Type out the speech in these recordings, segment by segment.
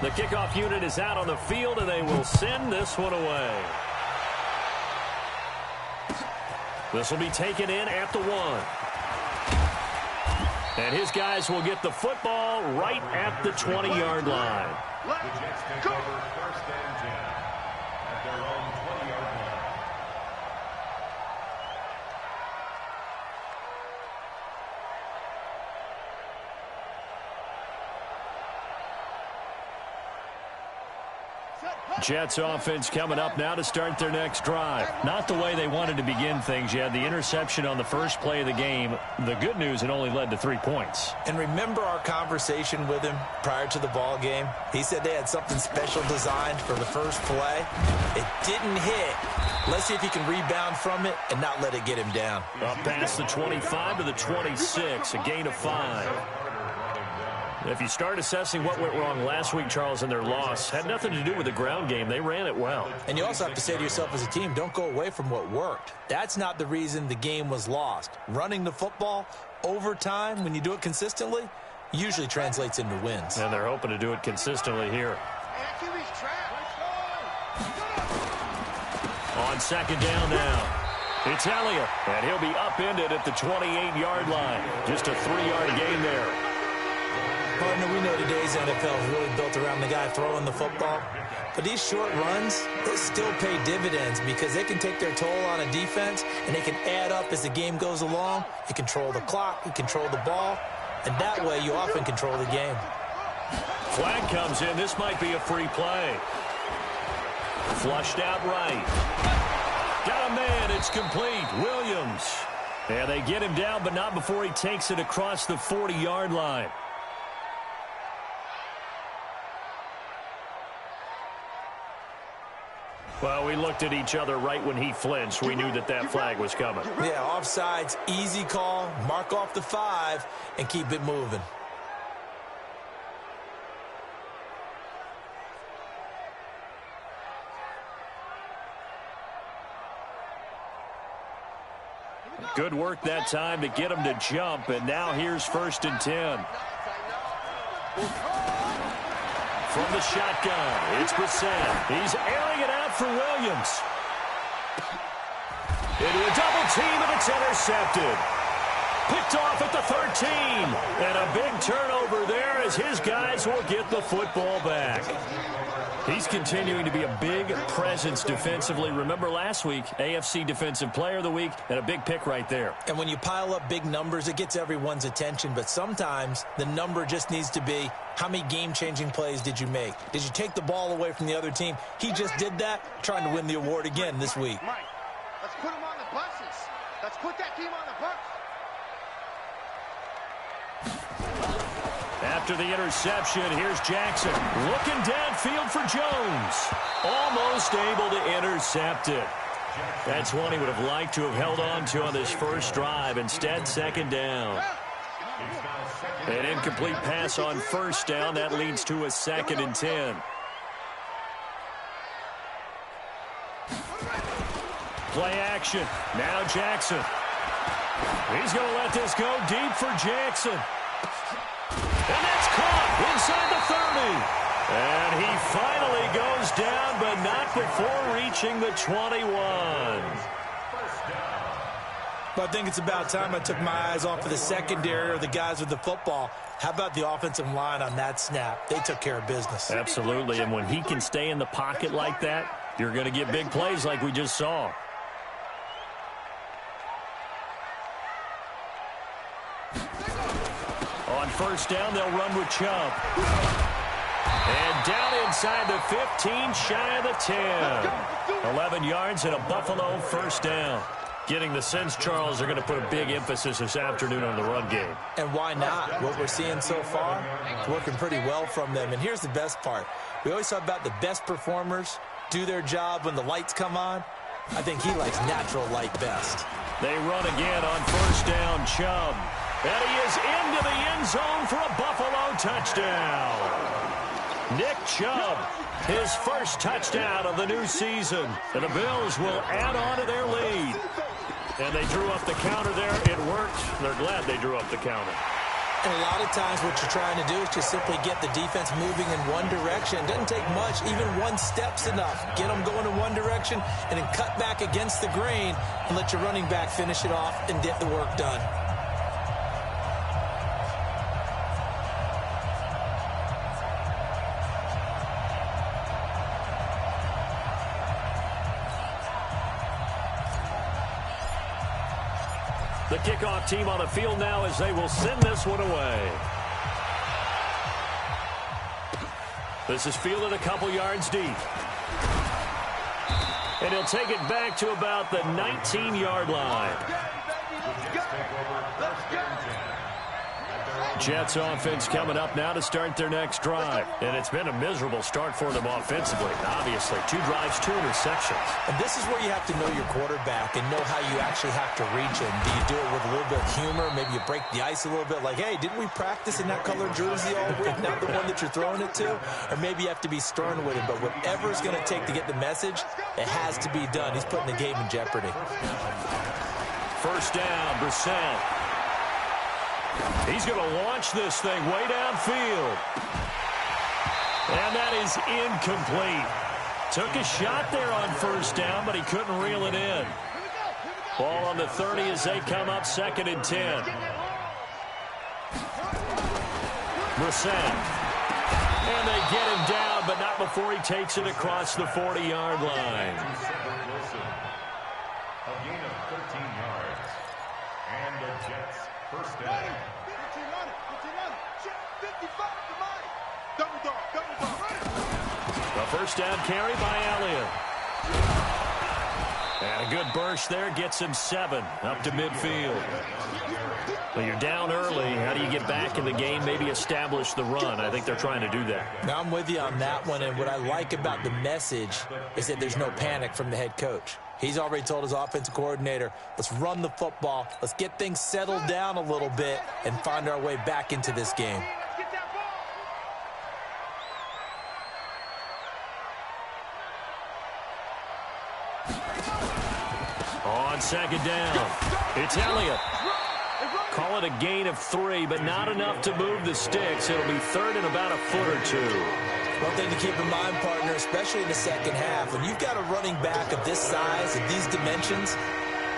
The kickoff unit is out on the field, and they will send this one away. This will be taken in at the 1. And his guys will get the football right at the 20-yard line. Let's go. First and 10 at their own 20-yard line. Jets offense coming up now to start their next drive. Not the way they wanted to begin things. You had the interception on the first play of the game. The good news, it only led to 3 points. And remember our conversation with him prior to the ball game? He said they had something special designed for the first play. It didn't hit. Let's see if he can rebound from it and not let it get him down. Up past the 25 to the 26, a gain of 5. If you start assessing what went wrong last week, Charles, in their loss, had nothing to do with the ground game. They ran it well. And you also have to say to yourself as a team, don't go away from what worked. That's not the reason the game was lost. Running the football over time, when you do it consistently, usually translates into wins. And they're hoping to do it consistently here. On second down now, it's Elliott, and he'll be upended at the 28-yard line. Just a 3-yard gain there. Partner, we know today's NFL is really built around the guy throwing the football. But these short runs, they still pay dividends because they can take their toll on a defense, and they can add up as the game goes along. You control the clock, you control the ball, and that way you often control the game. Flag comes in. This might be a free play. Flushed out right. Got a man. It's complete. Williams. And they get him down, but not before he takes it across the 40-yard line. Well, we looked at each other right when he flinched. We knew that that flag was coming. Yeah, offsides, easy call, mark off the 5, and keep it moving. Good work that time to get him to jump, and now here's 1st and 10. From the shotgun, it's Brissett. He's airing it out for Williams. Into a double team, and it's intercepted. Picked off at the 13. And a big turnover there as his guys will get the football back. He's continuing to be a big presence defensively. Remember last week, AFC Defensive Player of the Week, and a big pick right there. And when you pile up big numbers, it gets everyone's attention. But sometimes the number just needs to be, how many game-changing plays did you make? Did you take the ball away from the other team? He just did that, trying to win the award again this week. Mike, let's put him on the buses. Let's put that team on the bus. After the interception, here's Jackson. Looking downfield for Jones. Almost able to intercept it. That's one he would have liked to have held on to on this first drive. Instead, 2nd down. An incomplete pass on 1st down. That leads to a 2nd and 10. Play action. Now Jackson. He's going to let this go deep for Jackson. And that's caught inside the 30. And he finally goes down, but not before reaching the 21. But I think it's about time I took my eyes off of the secondary or the guys with the football. How about the offensive line on that snap? They took care of business. Absolutely, and when he can stay in the pocket like that, you're going to get big plays like we just saw. On 1st down, they'll run with Chubb. And down inside the 15, shy of the 10. 11 yards and a Buffalo 1st down. Getting the sense, Charles, they're going to put a big emphasis this afternoon on the run game. And why not? What we're seeing so far is working pretty well from them. And here's the best part. We always talk about the best performers do their job when the lights come on. I think he likes natural light best. They run again on 1st down, Chubb. And he is into the end zone for a Buffalo touchdown. Nick Chubb, his first touchdown of the new season. And the Bills will add on to their lead. And they drew up the counter there. It worked. They're glad they drew up the counter. And a lot of times what you're trying to do is just simply get the defense moving in one direction. It doesn't take much. Even one step's enough. Get them going in one direction and then cut back against the grain and let your running back finish it off and get the work done. The kickoff team on the field now as they will send this one away. This is fielded a couple yards deep. And he'll take it back to about the 19-yard line. Jets offense coming up now to start their next drive. And it's been a miserable start for them offensively. Obviously, 2 drives, 2 interceptions. And this is where you have to know your quarterback and know how you actually have to reach him. Do you do it with a little bit of humor? Maybe you break the ice a little bit like, hey, didn't we practice in that colored jersey all week? Not the one that you're throwing it to? Or maybe you have to be stern with it. But whatever it's going to take to get the message, it has to be done. He's putting the game in jeopardy. First down, Brissett. He's going to launch this thing way downfield. And that is incomplete. Took a shot there on first down, but he couldn't reel it in. Ball on the 30 as they come up 2nd and 10. Brissett. And they get him down, but not before he takes it across the 40-yard line. A gain of 13 yards. And the Jets first down. The first down carry by Elliott. And a good burst there gets him 7 up to midfield. Well, you're down early. How do you get back in the game, maybe establish the run? I think they're trying to do that. Now, I'm with you on that one, and what I like about the message is that there's no panic from the head coach. He's already told his offensive coordinator, let's run the football, let's get things settled down a little bit and find our way back into this game. On 2nd down, it's Elliott. Call it a gain of 3, but not enough to move the sticks. It'll be 3rd and about a foot or 2. One thing to keep in mind, partner, especially in the second half, when you've got a running back of this size, of these dimensions,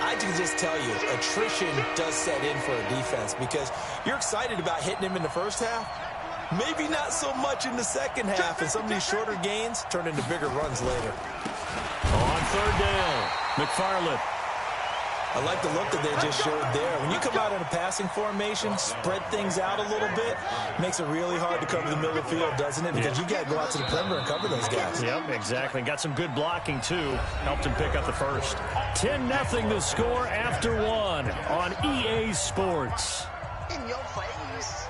I can just tell you, attrition does set in for a defense because you're excited about hitting him in the first half. Maybe not so much in the second half, and some of these shorter gains turn into bigger runs later. On 3rd down, McFarland. I like the look that they just showed there. When you come out in a passing formation, spread things out a little bit, makes it really hard to cover the middle of the field, doesn't it? Because you got to go out to the perimeter and cover those guys. Yep, exactly. Got some good blocking, too. Helped him pick up the first. 10-0 the score after 1 on EA Sports. In your face.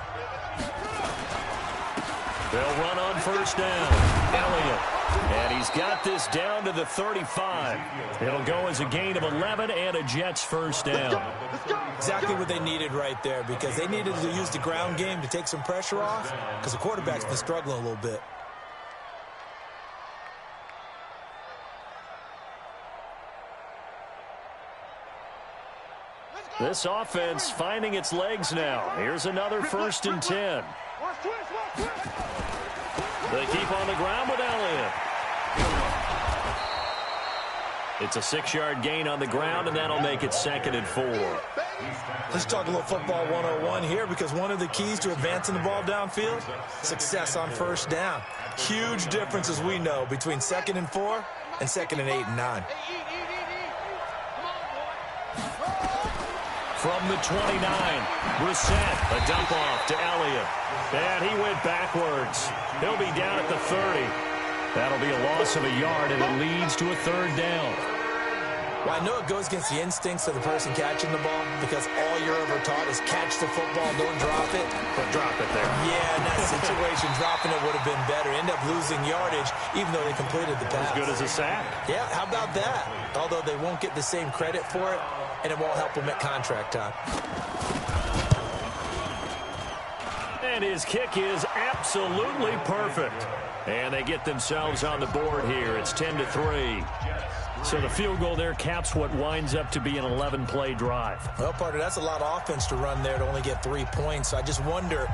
They'll run on first down. Elliott. And he's got this down to the 35. It'll go as a gain of 11 and a Jets first down. Exactly what they needed right there because they needed to use the ground game to take some pressure off because the quarterback's been struggling a little bit. This offense finding its legs now. Here's another 1st and 10. They keep on the ground with Elliott. It's a 6-yard gain on the ground, and that'll make it 2nd and 4. Let's talk a little football 101 here because one of the keys to advancing the ball downfield, success on first down. Huge difference, as we know, between 2nd and 4 and 2nd and 8 and 9. From the 29, Brissett, a dump off to Elliott. And he went backwards. He'll be down at the 30. That'll be a loss of a yard, and it leads to a 3rd down. Well, I know it goes against the instincts of the person catching the ball because all you're ever taught is catch the football, don't drop it. But drop it there. Yeah, in that situation, dropping it would have been better. End up losing yardage, even though they completed the pass. As good as a sack. Yeah, how about that? Although they won't get the same credit for it, and it won't help them at contract time. And his kick is absolutely perfect. And they get themselves on the board here. It's 10-3. So the field goal there caps what winds up to be an 11-play drive. Well, partner, that's a lot of offense to run there to only get 3 points. So I just wonder,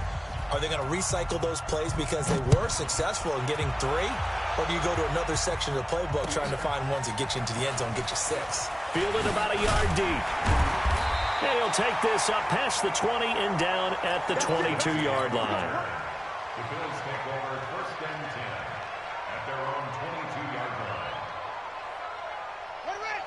are they going to recycle those plays because they were successful in getting 3? Or do you go to another section of the playbook trying to find ones that get you into the end zone, get you 6? Fielded about a yard deep. And he'll take this up past the 20 and down at the 22-yard line. The Bills take over first and 10 at their own 22-yard line.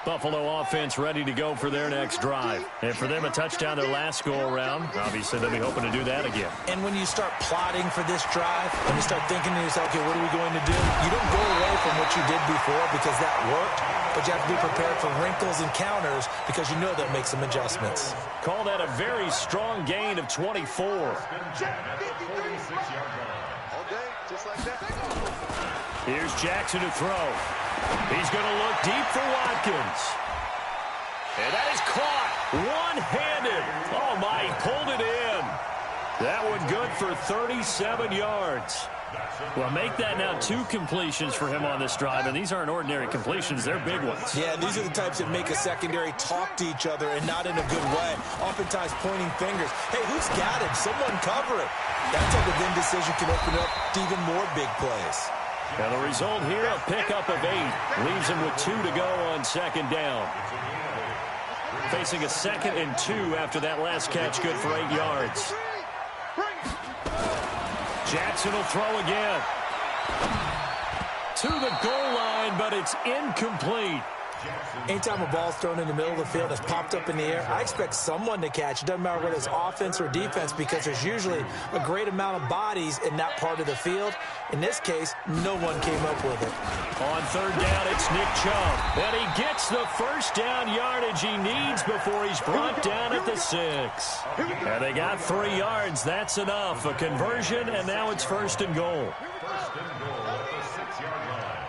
Buffalo offense ready to go for their next drive. And for them, a touchdown their last go-around. Obviously, they'll be hoping to do that again. And when you start plotting for this drive, and you start thinking to yourself, okay, what are we going to do? You don't go away from what you did before because that worked, but you have to be prepared for wrinkles and counters because you know they'll make some adjustments. Call that a very strong gain of 24. All day, just like that. Here's Jackson to throw. He's going to look deep for Watkins. And that is caught one-handed. Oh, my, he pulled it in. That one good for 37 yards. Well, make that now 2 completions for him on this drive, and these aren't ordinary completions. They're big ones. Yeah, these are the types that make a secondary talk to each other and not in a good way. Oftentimes pointing fingers. Hey, who's got it? Someone cover it. That type of indecision can open up to even more big plays. And the result here, a pickup of 8. Leaves him with 2 to go on second down. Facing a 2nd and 2 after that last catch, good for 8 yards. Jackson will throw again. To the goal line, but it's incomplete. Anytime a ball's thrown in the middle of the field that's popped up in the air, I expect someone to catch. It doesn't matter whether it's offense or defense because there's usually a great amount of bodies in that part of the field. In this case, no one came up with it. On third down, it's Nick Chubb. And he gets the first down yardage he needs before he's brought down at the 6. And they got 3 yards. That's enough. A conversion, and now it's first and goal. First and goal at the 6-yard line.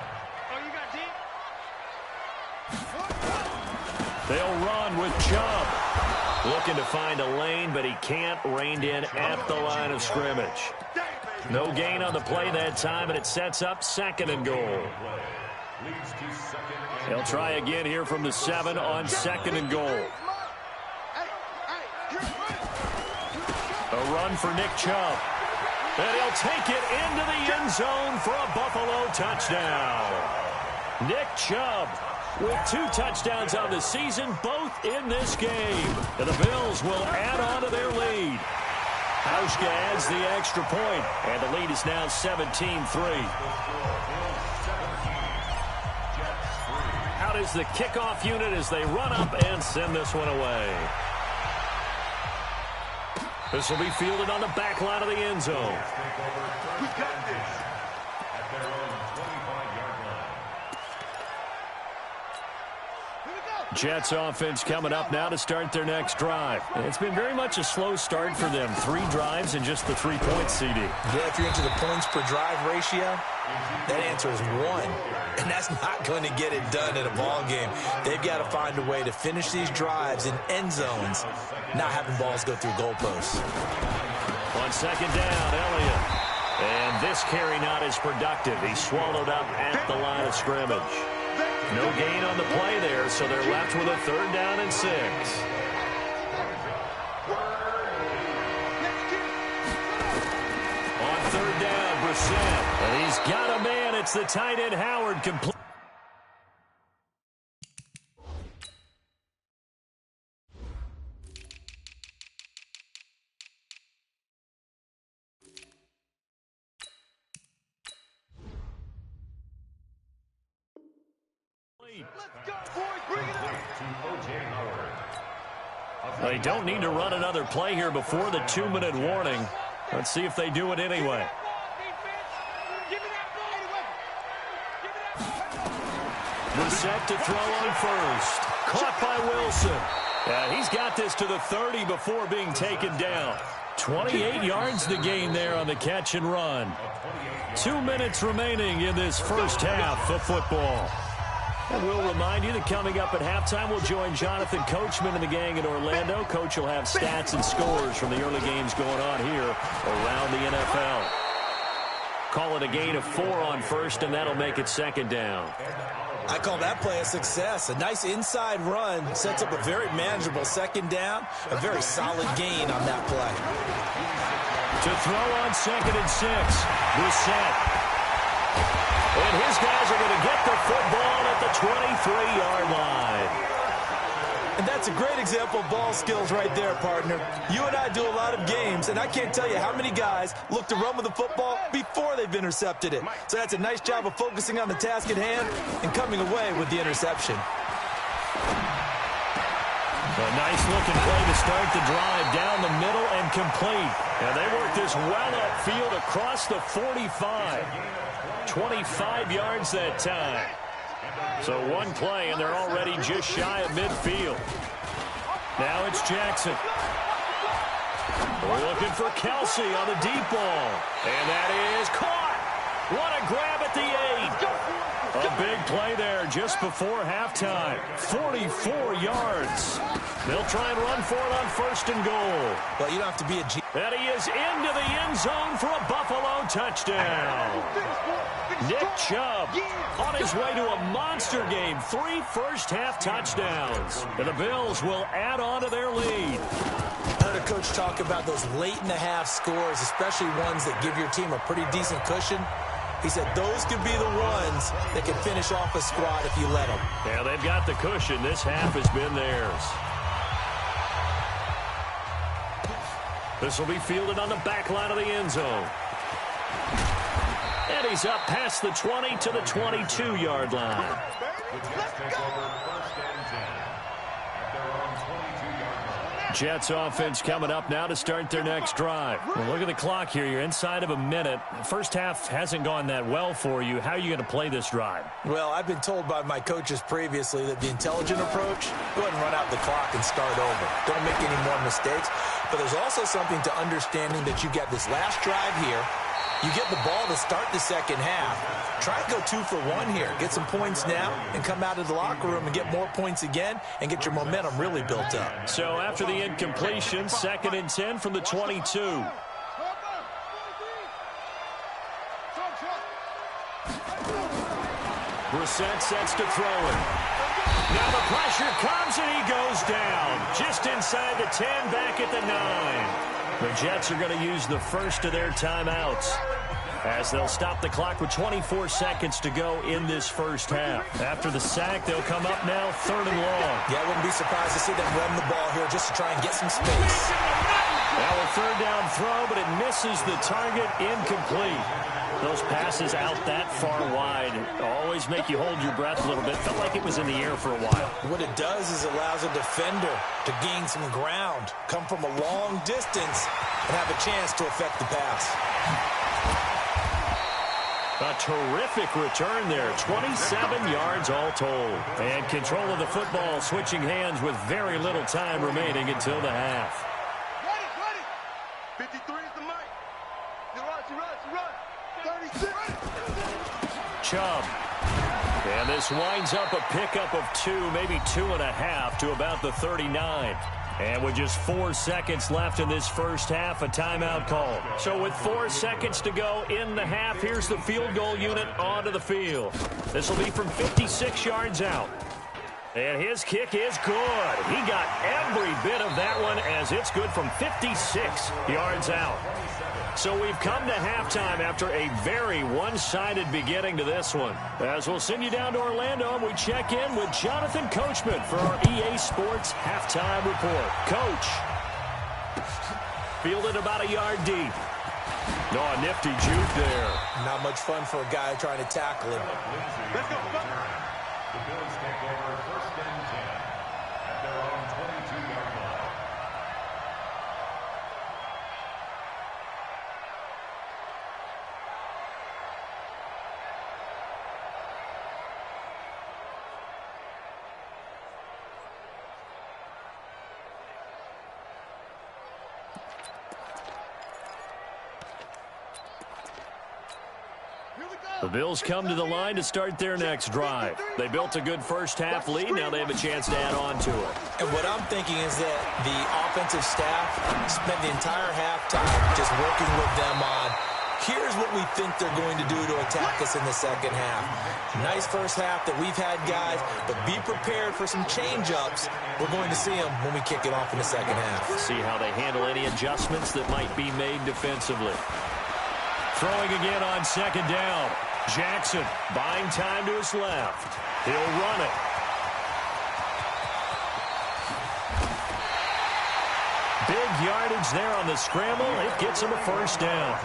They'll run with Chubb. Looking to find a lane, but he can't. Reined in at the line of scrimmage. No gain on the play that time, and it sets up 2nd and goal. He'll try again here from the 7 on 2nd and goal. A run for Nick Chubb. And he'll take it into the end zone for a Buffalo touchdown. Nick Chubb with 2 touchdowns on the season, both in this game. And the Bills will add on to their lead. Hauschka adds the extra point, and the lead is now 17-3. Out is the kickoff unit as they run up and send this one away. This will be fielded on the back line of the end zone. We got this. At their own 25-yard line. Jets offense coming up now to start their next drive. It's been very much a slow start for them. 3 drives and just the 3-point CD. Yeah, if you're into the points per drive ratio, that answer is 1. And that's not going to get it done in a ball game. They've got to find a way to finish these drives in end zones, not having balls go through goalposts. On second down, Elliott. And this carry not as productive. He's swallowed up at the line of scrimmage. No gain on the play there, so they're left with a 3rd down and 6. On 3rd down, Brissett. And he's got a man. It's the tight end, Howard, complete. They don't need to run another play here before the 2-minute warning. Let's see if they do it anyway. Brissett to throw on first. Caught by Wilson. He's got this to the 30 before being taken down. 28 yards to gain there on the catch and run. 2 minutes remaining in this first half of football. And we'll remind you that coming up at halftime, we'll join Jonathan Coachman and the gang in Orlando. Coach will have stats and scores from the early games going on here around the NFL. Call it a gain of 4 on first, and that'll make it 2nd down. I call that play a success. A nice inside run sets up a very manageable second down, a very solid gain on that play. To throw on 2nd and 6, Brissett. And his guys are going to get the football at the 23-yard line. And that's a great example of ball skills right there, partner. You and I do a lot of games, and I can't tell you how many guys look to run with the football before they've intercepted it. So that's a nice job of focusing on the task at hand and coming away with the interception. A nice-looking play to start the drive down the middle and complete. And they work this well upfield across the 45. 25 yards that time. So one play, and they're already just shy of midfield. Now it's Jackson. We're looking for Kelsey on the deep ball. And that is caught. What a grab at the 8. A big play there just before halftime. 44 yards. They'll try and run for it on 1st and goal. Well, you don't have to be a G. And he is into the end zone for a Buffalo touchdown. Nick Chubb on his way to a monster game. 3 first-half touchdowns. And the Bills will add on to their lead. I heard a coach talk about those late-in-the-half scores, especially ones that give your team a pretty decent cushion. He said those could be the ones that can finish off a squad if you let them. Yeah, they've got the cushion. This half has been theirs. This will be fielded on the back line of the end zone. And he's up past the 20 to the 22-yard line. Jets offense coming up now to start their next drive. Well, look at the clock here. You're inside of a minute. First half hasn't gone that well for you. How are you going to play this drive? Well, I've been told by my coaches previously that the intelligent approach, go ahead and run out the clock and start over. Don't make any more mistakes. But there's also something to understanding that you get this last drive here. You get the ball to start the second half. Try and go 2 for 1 here. Get some points now and come out of the locker room and get more points again and get your momentum really built up. So after the incompletion, 2nd and 10 from the 22. Brissett sets to throw it. Now the pressure comes and he goes down. Just inside the 10, back at the 9. The Jets are going to use the first of their timeouts as they'll stop the clock with 24 seconds to go in this first half. After the sack, they'll come up now 3rd and long. Yeah, I wouldn't be surprised to see them run the ball here just to try and get some space. Now a 3rd down throw, but it misses the target, incomplete. Those passes out that far wide always make you hold your breath a little bit. Felt like it was in the air for a while. What it does is allows a defender to gain some ground, come from a long distance, and have a chance to affect the pass. A terrific return there. 27 yards all told. And control of the football switching hands with very little time remaining until the half. Ready. 53 is the mic. You run. 36. Chubb. And this winds up a pickup of 2, maybe 2.5 to about the 39. And with just 4 seconds left in this first half, a timeout call. So with 4 seconds to go in the half, here's the field goal unit onto the field. This will be from 56 yards out. And his kick is good. He got every bit of that one as it's good from 56 yards out. So we've come to halftime after a very one-sided beginning to this one. As we'll send you down to Orlando, and we check in with Jonathan Coachman for our EA Sports Halftime Report. Coach, fielded about a yard deep. Oh, a nifty juke there. Not much fun for a guy trying to tackle him. Let's go. The Bills take over 1st and 10 at their own 22-yard line. The Bills come to the line to start their next drive. They built a good first-half lead. Now they have a chance to add on to it. And what I'm thinking is that the offensive staff spent the entire halftime just working with them on Here's what we think they're going to do to attack us in the second half. Nice first half that we've had, guys, but be prepared for some change-ups. We're going to see them when we kick it off in the second half. See how they handle any adjustments that might be made defensively. Throwing again on second down. Jackson buying time to his left. He'll run it. Big yardage there on the scramble. It gets him a first down.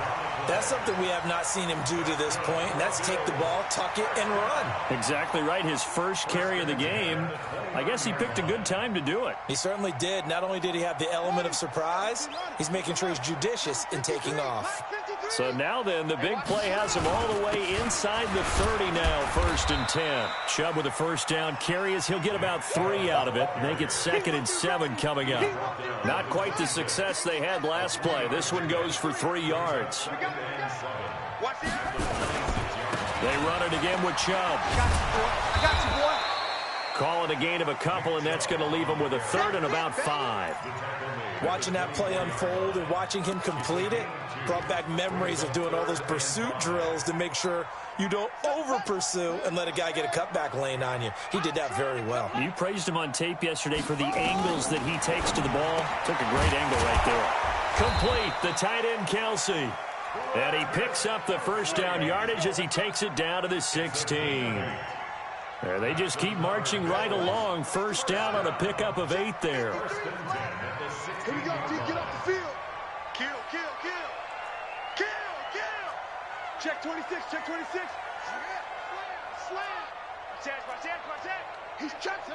That's something we have not seen him do to this point, and that's take the ball, tuck it, and run. Exactly right. His first carry of the game. I guess he picked a good time to do it. He certainly did. Not only did he have the element of surprise, he's making sure he's judicious in taking off. So now then, the big play has him all the way inside the 30 now, 1st and 10. Chubb with a first down carry as he'll get about 3 out of it. Make it 2nd and 7 coming up. Not quite the success they had last play. This one goes for 3 yards. They run it again with Chubb. I got you, boy. Calling a gain of a couple, and that's going to leave him with a 3rd and about 5. Watching that play unfold and watching him complete it brought back memories of doing all those pursuit drills to make sure you don't over-pursue and let a guy get a cutback lane on you. He did that very well. You praised him on tape yesterday for the angles that he takes to the ball. Took a great angle right there. Complete, the tight end, Kelsey. And he picks up the first down yardage as he takes it down to the 16. There, they just keep marching right along. First down on a pickup of 8 there. Here we go, T. Get off the field. Kill. Check 26, check 26. Slam. He's checking.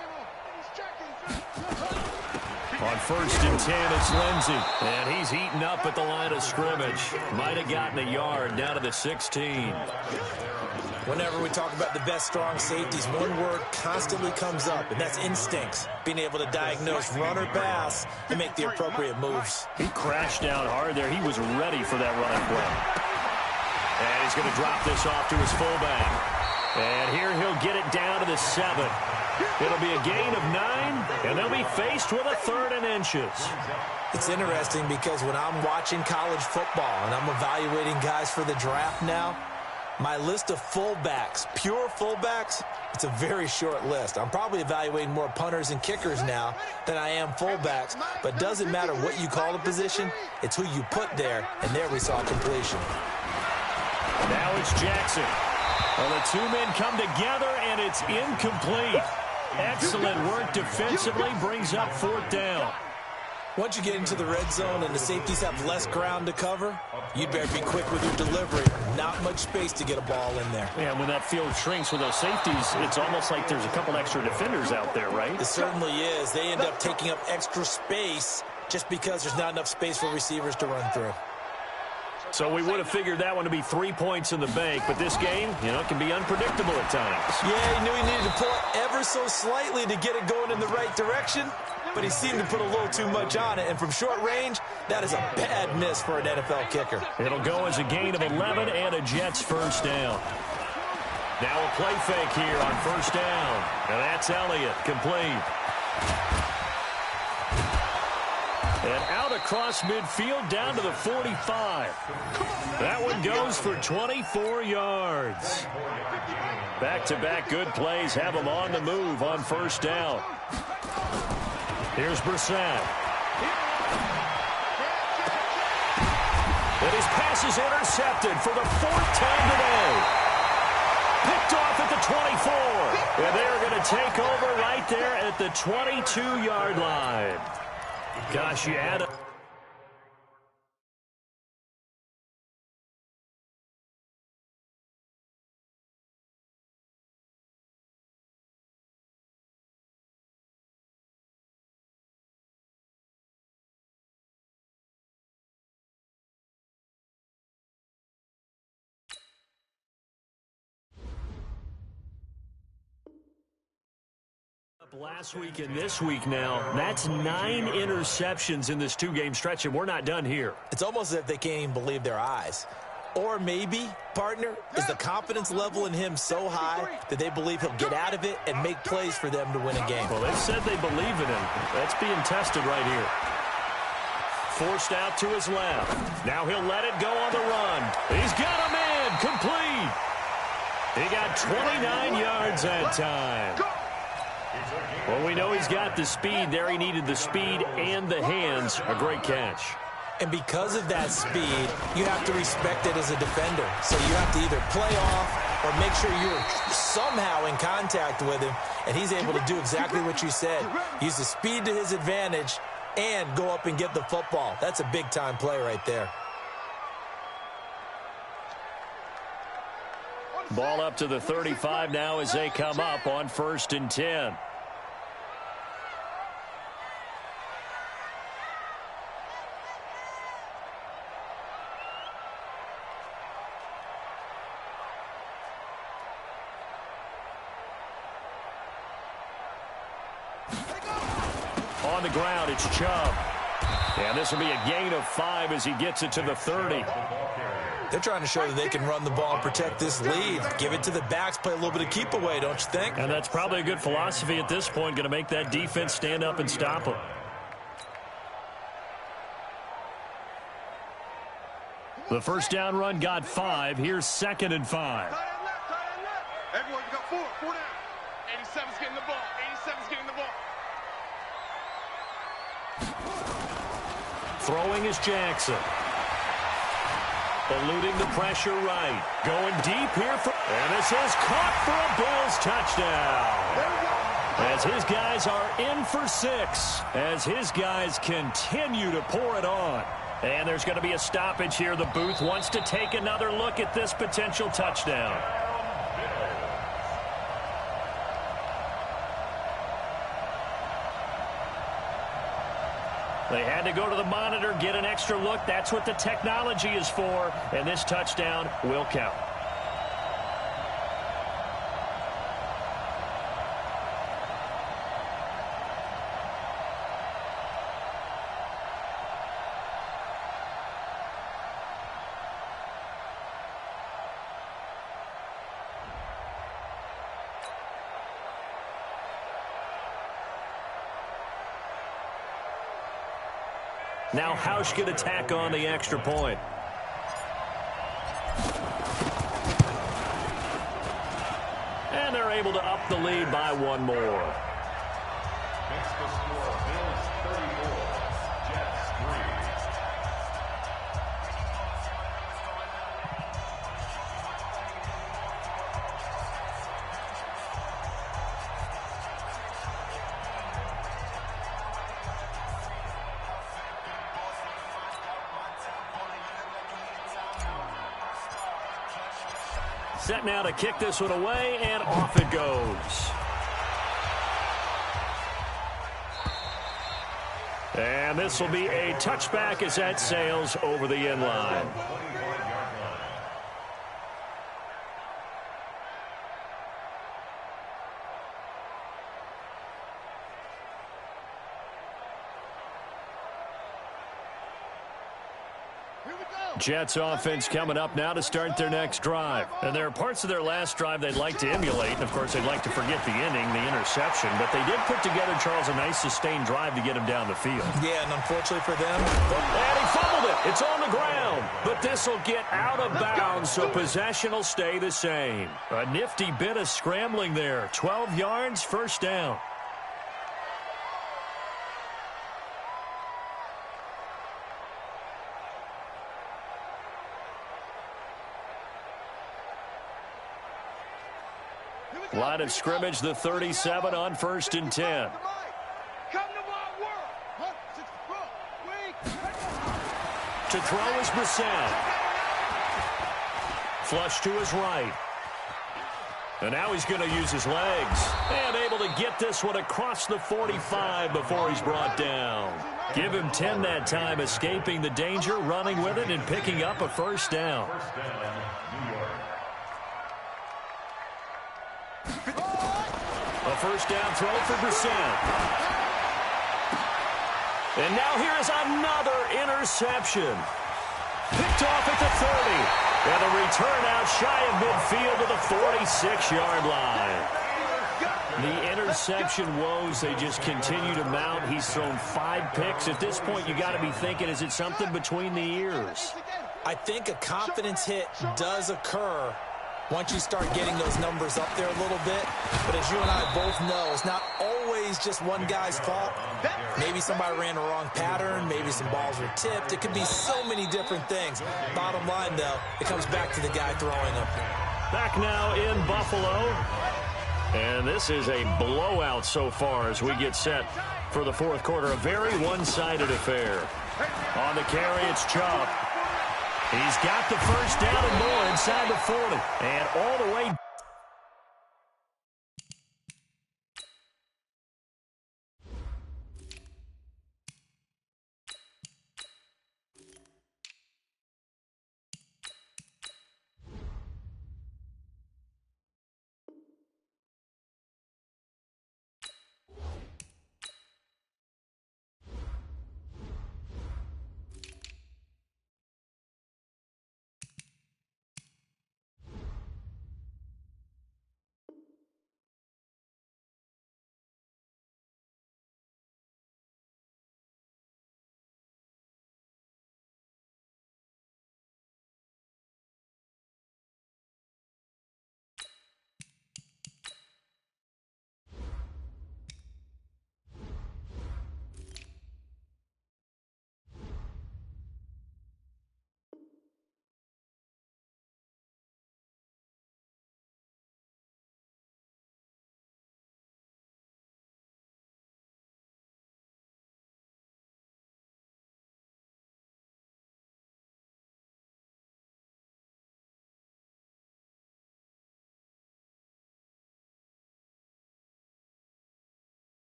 On 1st and 10, it's Lindsey. And he's eaten up at the line of scrimmage. Might have gotten a yard down to the 16. Whenever we talk about the best strong safeties, one word constantly comes up, and that's instincts. Being able to diagnose run or pass and make the appropriate moves. He crashed down hard there. He was ready for that running play. And he's going to drop this off to his fullback. And here he'll get it down to the 7. It'll be a gain of 9, and they'll be faced with a 3rd and inches. It's interesting because when I'm watching college football and I'm evaluating guys for the draft now, my list of fullbacks, pure fullbacks, it's a very short list. I'm probably evaluating more punters and kickers now than I am fullbacks, but doesn't matter what you call the position, it's who you put there, and there we saw completion. Now it's Jackson. Well, the 2 men come together, and it's incomplete. Excellent work defensively, brings up 4th down. Once you get into the red zone and the safeties have less ground to cover, you'd better be quick with your delivery. Not much space to get a ball in there. Yeah, when that field shrinks with those safeties, it's almost like there's a couple extra defenders out there, right? It certainly is. They end up taking up extra space just because there's not enough space for receivers to run through. So we would have figured that one to be 3 points in the bank, but this game, it can be unpredictable at times. Yeah, he knew he needed to pull it ever so slightly to get it going in the right direction, but he seemed to put a little too much on it, and from short range, that is a bad miss for an NFL kicker. It'll go as a gain of 11 and a Jets first down. Now a play fake here on 1st down, and that's Elliott, complete. And out across midfield down to the 45. That one goes for 24 yards. Back-to-back good plays have them on the move on 1st down. Here's Brissett. And his pass is intercepted for the 4th time today. Picked off at the 24. And they're going to take over right there at the 22-yard line. Gosh, you had a... Last week and this week now, that's 9 interceptions in this 2-game stretch, and we're not done here. It's almost as if they can't even believe their eyes. Or maybe, partner, is the confidence level in him so high that they believe he'll get out of it and make plays for them to win a game. Well, they said they believe in him. That's being tested right here. forced out to his left. Now he'll let it go on the run. He's got a man complete. He got 29 yards that time. Well, we know he's got the speed there. He needed the speed and the hands. A great catch. And because of that speed, you have to respect it as a defender. So you have to either play off or make sure you're somehow in contact with him. And he's able to do exactly what you said. Use the speed to his advantage and go up and get the football. That's a big-time play right there. Ball up to the 35 now as they come up on 1st and 10. On the ground, it's Chubb. And this will be a gain of 5 as he gets it to the 30. They're trying to show that they can run the ball and protect this lead. Give it to the backs, play a little bit of keep away, don't you think? And that's probably a good philosophy at this point, going to make that defense stand up and stop them. The first down run got 5. Here's 2nd and 5. Everyone, you got 4 down. 87's getting the ball. 87's getting the ball. Throwing is Jackson. Eluding the pressure right. Going deep here. And this is caught for a Bills touchdown. As his guys are in for 6. As his guys continue to pour it on. And there's going to be a stoppage here. The booth wants to take another look at this potential touchdown. They had to go to the monitor, get an extra look. That's what the technology is for. And this touchdown will count. Now Hausch can attack on the extra point. And they're able to up the lead by 1 more. Makes the score Bills 34, Jets 3. Set now to kick this one away, and off it goes. And this will be a touchback as that sails over the end line. Jets offense coming up now to start their next drive. And there are parts of their last drive they'd like to emulate. And, of course, they'd like to forget the inning, the interception. But they did put together, Charles, a nice sustained drive to get him down the field. Yeah, and unfortunately for them. And he fumbled it. It's on the ground. But this will get out of bounds, so possession will stay the same. A nifty bit of scrambling there. 12 yards, first down. Line of scrimmage, the 37 on 1st and 10. To throw is Brissett. Flush to his right. And now he's going to use his legs. And able to get this one across the 45 before he's brought down. Give him 10 that time, escaping the danger, running with it, and picking up a first down. First down, New York. A first down throw for Brissett. And now here is another interception. Picked off at the 30. And a return out shy of midfield to the 46-yard line. The interception woes, they just continue to mount. He's thrown 5 picks. At this point, you got to be thinking, is it something between the ears? I think a confidence hit does occur once you start getting those numbers up there a little bit. But as you and I both know, it's not always just one guy's fault. Maybe somebody ran the wrong pattern. Maybe some balls were tipped. It could be so many different things. Bottom line, though, it comes back to the guy throwing them. Back now in Buffalo. And this is a blowout so far as we get set for the fourth quarter. A very one-sided affair. On the carry, it's Chubb. He's got the first down and more inside the 40. And all the way.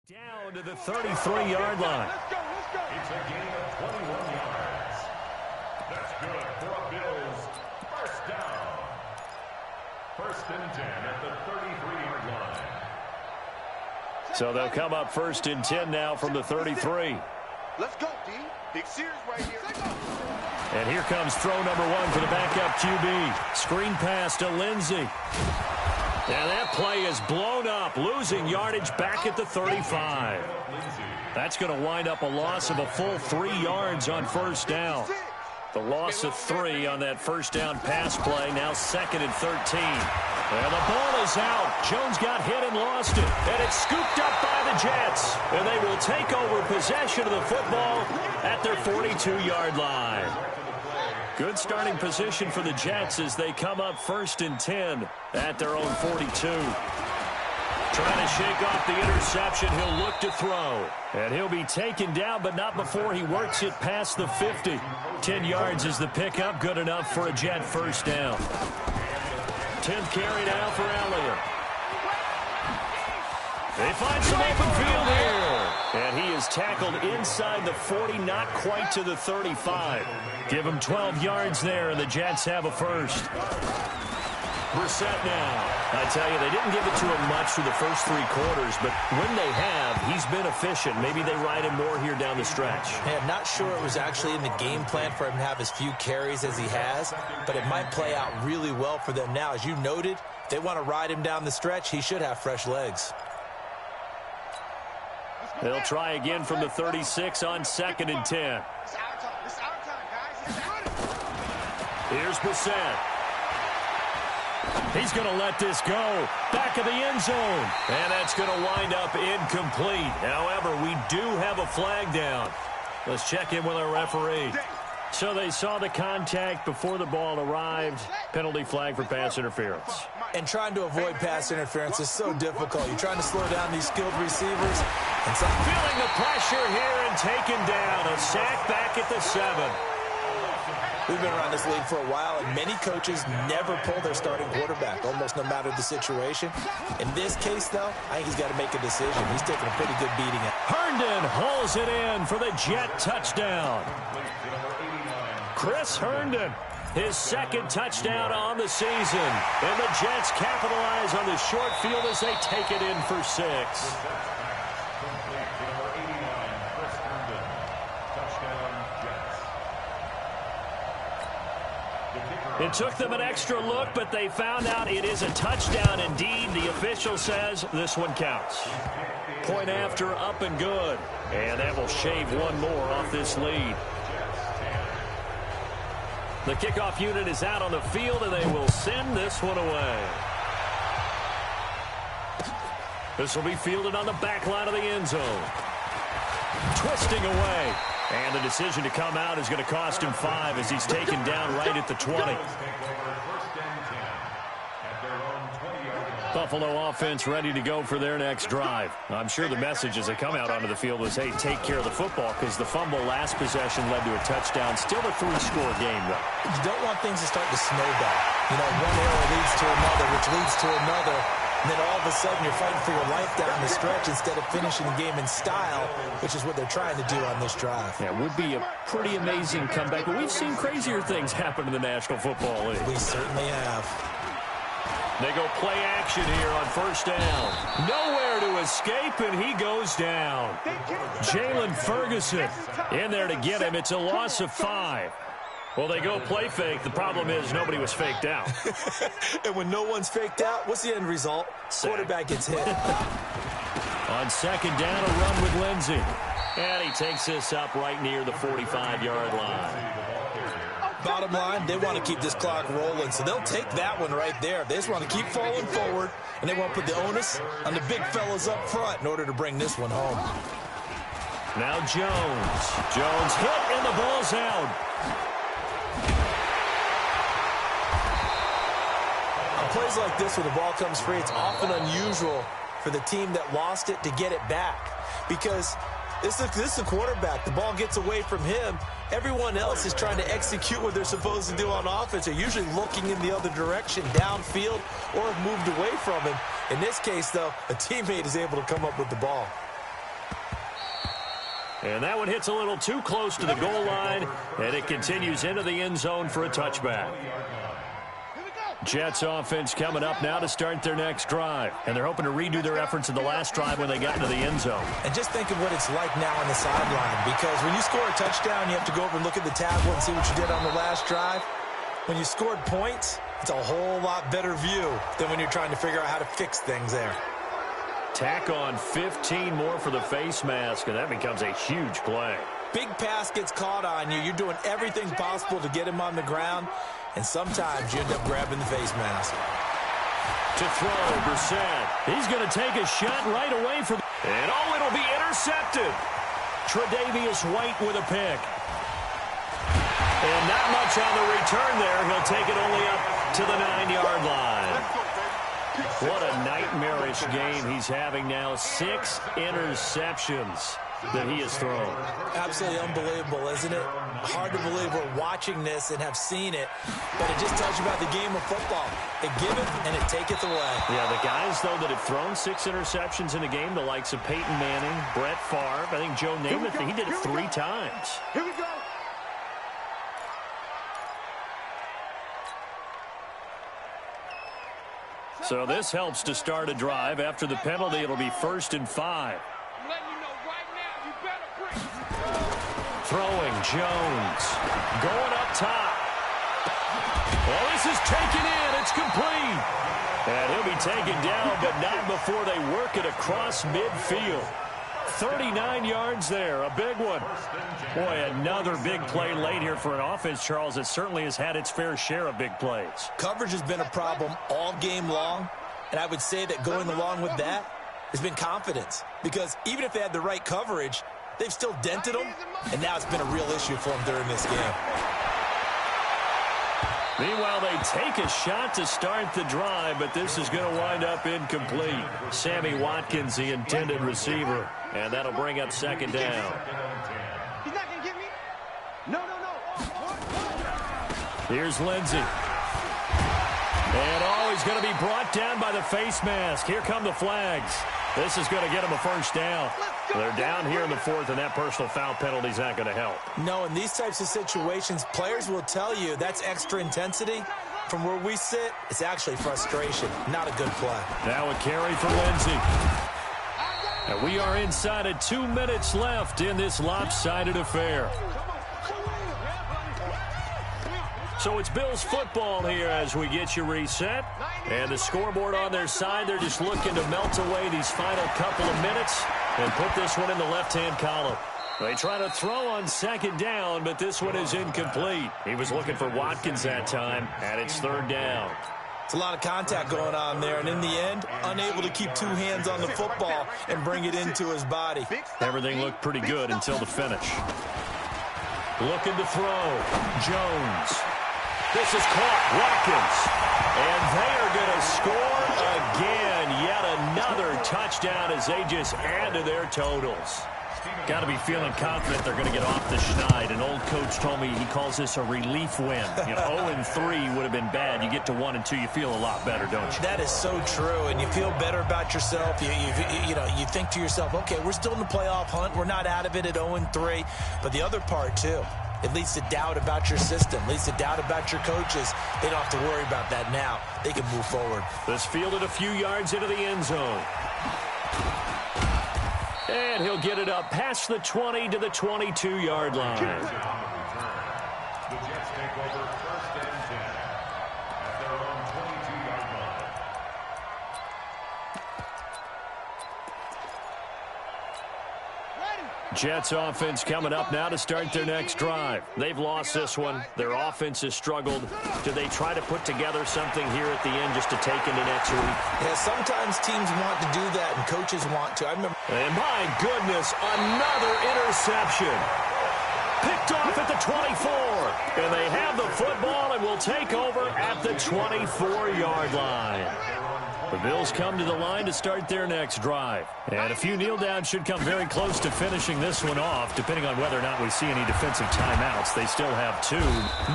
Down to the 33-yard line. Let's go. It's a gain of 21 yards. That's good for a Bills first down. First and 10 at the 33-yard line. So they'll come up first and 10 now from the 33. Let's go, D. Big series right here. And here comes throw number 1 for the backup QB. Screen pass to Lindsey. And that play is blown up, losing yardage back at the 35. That's going to wind up a loss of a full 3 yards on first down. The loss of 3 on that first down pass play, now 2nd and 13. And the ball is out. Jones got hit and lost it. And it's scooped up by the Jets. And they will take over possession of the football at their 42-yard line. Good starting position for the Jets as they come up first and 10 at their own 42. Trying to shake off the interception. He'll look to throw. And he'll be taken down, but not before he works it past the 50. 10 yards is the pickup. Good enough for a Jet first down. 10th carry now for Elliott. They find some open field here. And he is tackled inside the 40, not quite to the 35. Give him 12 yards there, and the Jets have a first. Brissett now. I tell you, they didn't give it to him much through the first 3 quarters, but when they have, he's been efficient. Maybe they ride him more here down the stretch. Hey, I'm not sure it was actually in the game plan for him to have as few carries as he has, but it might play out really well for them now. As you noted, if they want to ride him down the stretch, he should have fresh legs. They'll try again from the 36 on 2nd and 10. Here's Brissett. He's going to let this go. Back of the end zone. And that's going to wind up incomplete. However, we do have a flag down. Let's check in with our referee. So they saw the contact before the ball arrived. Penalty flag for pass interference. And trying to avoid pass interference is so difficult. You're trying to slow down these skilled receivers. And feeling the pressure here and taken down. A sack back at the 7. We've been around this league for a while, and many coaches never pull their starting quarterback, almost no matter the situation. In this case, though, I think he's got to make a decision. He's taking a pretty good beating. Herndon hauls it in for the Jet touchdown. Chris Herndon, his 2nd touchdown on the season. And the Jets capitalize on the short field as they take it in for 6. It took them an extra look, but they found out it is a touchdown indeed. The official says this one counts. Point after, up and good. And that will shave one more off this lead. The kickoff unit is out on the field, and they will send this one away. This will be fielded on the back line of the end zone. Twisting away. And the decision to come out is going to cost him 5 as he's taken down right at the 20. Buffalo offense ready to go for their next drive. I'm sure the message as they come out onto the field was, hey, take care of the football, because the fumble last possession led to a touchdown. Still a 3-score game, though. You don't want things to start to snowball. You know, one error leads to another, which leads to another. And then all of a sudden you're fighting for your life down the stretch instead of finishing the game in style, which is what they're trying to do on this drive. Yeah, it would be a pretty amazing comeback. But we've seen crazier things happen in the National Football League. We certainly have. They go play action here on first down. Nowhere to escape, and he goes down. Jalen Ferguson in there to get him. It's a loss of 5. Well, they go play fake. The problem is nobody was faked out. And when no one's faked out, what's the end result? Quarterback gets hit. On second down, a run with Lindsey. And he takes this up right near the 45-yard line. Bottom line, they want to keep this clock rolling, so they'll take that one right there. They just want to keep falling forward, and they want to put the onus on the big fellas up front in order to bring this one home. Now Jones. Jones hit, and the ball's out. On plays like this, when the ball comes free, it's often unusual for the team that lost it to get it back, because this is a quarterback. The ball gets away from him. Everyone else is trying to execute what they're supposed to do on offense. They're usually looking in the other direction, downfield, or have moved away from him. In this case, though, a teammate is able to come up with the ball. And that one hits a little too close to the goal line, and it continues into the end zone for a touchback. Jets offense coming up now to start their next drive. And they're hoping to redo their efforts in the last drive when they got into the end zone. And just think of what it's like now on the sideline, because when you score a touchdown, you have to go over and look at the tablet and see what you did on the last drive. When you scored points, it's a whole lot better view than when you're trying to figure out how to fix things there. Tack on 15 more for the face mask, and that becomes a huge play. Big pass gets caught on you. You're doing everything possible to get him on the ground, and sometimes you end up grabbing the face mask. To throw, Brissett. He's going to take a shot right away from... And it'll be intercepted. Tre'Davious White with a pick. And not much on the return there. He'll take it only up to the 9-yard line. What a nightmarish game he's having now. 6 interceptions that he has thrown. Absolutely unbelievable, isn't it? Hard to believe we're watching this and have seen it, but it just tells you about the game of football. It giveth and it taketh away. Yeah, the guys, though, that have thrown 6 interceptions in a game, the likes of Peyton Manning, Brett Favre, I think Joe Namath, he did it 3 times. Here we go. So this helps to start a drive. After the penalty, it'll be 1st and 5. I'm letting you know right now, you better bring. Throwing, Jones. Going up top. Well, this is taken in. It's complete. And he'll be taken down, but not before they work it across midfield. 39 yards there, a big one. Boy, another big play late here for an offense, Charles, that certainly has had its fair share of big plays. Coverage has been a problem all game long, and I would say that going along with that has been confidence, because even if they had the right coverage, they've still dented them, and now it's been a real issue for them during this game. Meanwhile, they take a shot to start the drive, but this is going to wind up incomplete. Sammy Watkins, the intended receiver, and that'll bring up 2nd down. He's not going to get me. No. Here's Lindsey. And he's going to be brought down by the face mask. Here come the flags. This is going to get him a 1st down. They're down here in the 4th, and that personal foul penalty is not going to help. No, in these types of situations, players will tell you that's extra intensity. From where we sit, it's actually frustration. Not a good play. Now a carry for Lindsey. And we are inside of 2 minutes left in this lopsided affair. So it's Bills football here as we get you reset. And the scoreboard on their side, they're just looking to melt away these final couple of minutes and put this one in the left-hand column. They try to throw on second down, but this one is incomplete. He was looking for Watkins that time, and it's third down. It's a lot of contact going on there, and in the end, unable to keep two hands on the football and bring it into his body. Everything looked pretty good until the finish. Looking to throw. Jones. This is caught. Watkins. And they are going to score again. Yet another touchdown as they just add to their totals. Got to be feeling confident they're going to get off the schneid. An old coach told me he calls this a relief win. 0-3 would have been bad. You get to 1-2, you feel a lot better, don't you? That is so true, and you feel better about yourself. You think to yourself, okay, we're still in the playoff hunt. We're not out of it at 0-3. But the other part, too, it leads to doubt about your system, leads to doubt about your coaches. They don't have to worry about that now. They can move forward. This fielded a few yards into the end zone. And he'll get it up past the 20 to the 22-yard line. The Jets take over first and 10 at their own 22-yard line. Jets offense coming up now to start their next drive. They've lost this one. Their offense has struggled. Do they try to put together something here at the end just to take into next week? Yeah, sometimes teams want to do that and coaches want to. I remember. And my goodness, another interception. Picked off at the 24. And they have the football and will take over at the 24-yard line. The Bills come to the line to start their next drive. And a few kneel downs should come very close to finishing this one off, depending on whether or not we see any defensive timeouts. They still have two.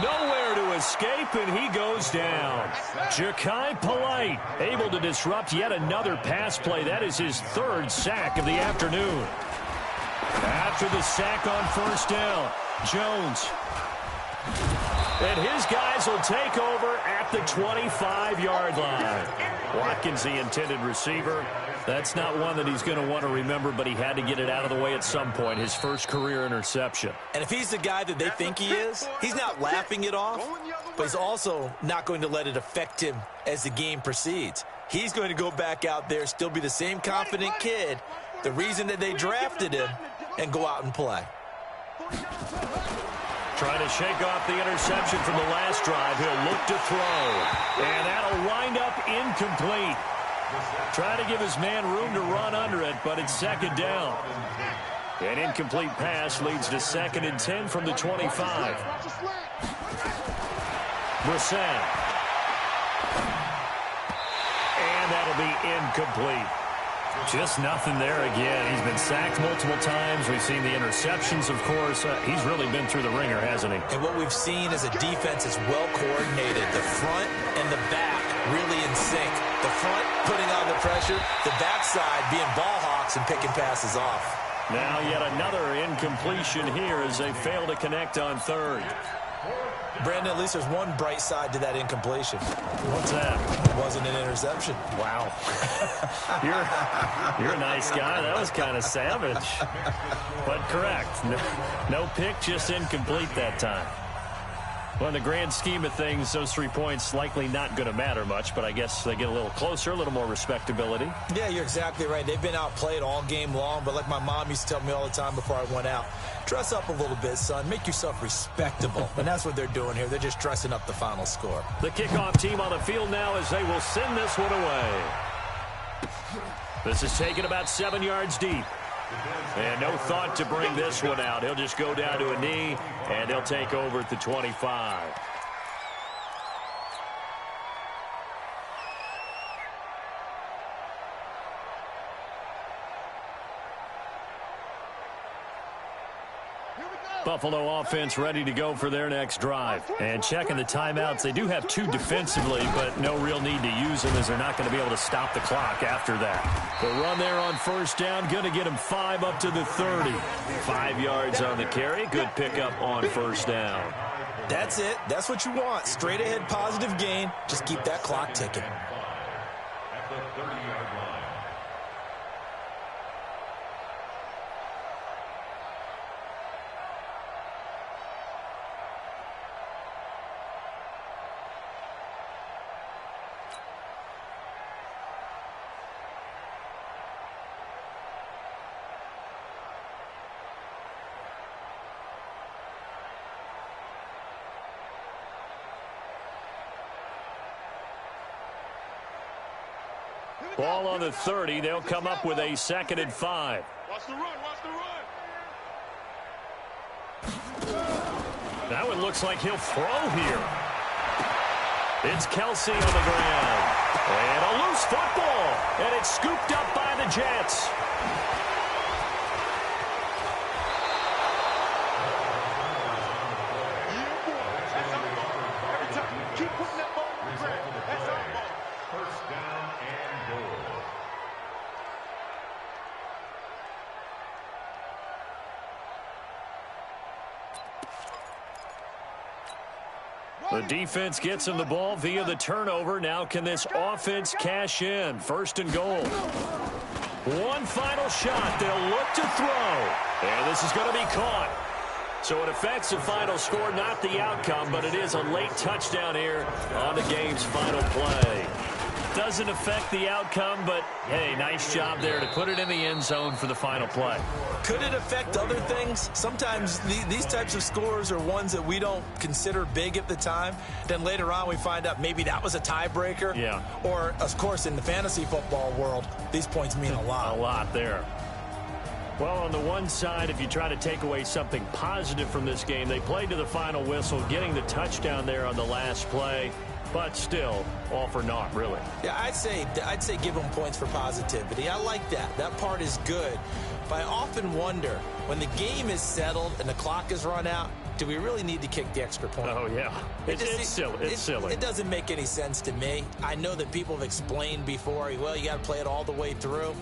Nowhere to escape, and he goes down. Ja'Kai Polite able to disrupt yet another pass play. That is his third sack of the afternoon. After the sack on first down, Jones. And his guys will take over at the 25-yard line. Watkins, the intended receiver. That's not one that he's going to want to remember, but he had to get it out of the way at some point. His first career interception. And if he's the guy that they think he is, he's not laughing it off, but he's also not going to let it affect him as the game proceeds. He's going to go back out there, still be the same confident kid, the reason that they drafted him, and go out and play. Trying to shake off the interception from the last drive. He'll look to throw. And that'll wind up incomplete. Trying to give his man room to run under it, but it's second down. An incomplete pass leads to 2nd and 10 from the 25. Brissett. And that'll be incomplete. Just nothing there again. He's been sacked multiple times. We've seen the interceptions, of course. He's really been through the ringer, hasn't he? And what we've seen is a defense is well coordinated. The front and the back really in sync. The front putting on the pressure, the backside being ball hawks and picking passes off. Now yet another incompletion here as they fail to connect on third. Brandon, at least there's one bright side to that incompletion. What's that? It wasn't an interception. Wow. You're a nice guy. That was kind of savage. But correct. No pick, just incomplete that time. Well, in the grand scheme of things, those 3 points likely not going to matter much, but I guess they get a little closer, a little more respectability. Yeah, you're exactly right. They've been outplayed all game long, but like my mom used to tell me all the time before I went out, dress up a little bit, son. Make yourself respectable. And that's what they're doing here. They're just dressing up the final score. The kickoff team on the field now as they will send this one away. This is taken about 7 yards deep. And no thought to bring this one out. He'll just go down to a knee, and he'll take over at the 25. Buffalo offense ready to go for their next drive. And checking the timeouts, they do have 2 defensively, but no real need to use them as they're not going to be able to stop the clock after that. The run there on first down, going to get him 5 up to the 30. 5 yards on the carry. Good pickup on first down. That's it. That's what you want. Straight ahead positive gain. Just keep that clock ticking. At the 30-yard line. Ball on the 30. They'll come up with a 2nd and 5. Watch the run, watch the run. That one looks like he'll throw here. It's Kelsey on the ground. And a loose football. And it's scooped up by the Jets. First down and goal. The defense gets him the ball via the turnover. Now can this offense cash in? 1st and goal. One final shot. They'll look to throw. And this is going to be caught. So it affects the final score, not the outcome, but it is a late touchdown here on the game's final play. Doesn't affect the outcome, but, hey, nice job there to put it in the end zone for the final play. Could it affect other things? Sometimes these types of scores are ones that we don't consider big at the time. Then later on we find out maybe that was a tiebreaker. Yeah. Or, of course, in the fantasy football world, these points mean a lot. A lot there. Well, on the one side, if you try to take away something positive from this game, they played to the final whistle, getting the touchdown there on the last play. But still, all for naught, really. Yeah, I'd say give them points for positivity. I like that. That part is good. But I often wonder, when the game is settled and the clock is run out, do we really need to kick the extra point? Oh, yeah. It's silly. It's silly. It doesn't make any sense to me. I know that people have explained before, well, you got to play it all the way through.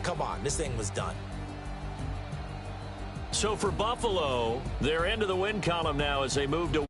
Come on, this thing was done. So for Buffalo, they're into the win column now as they move to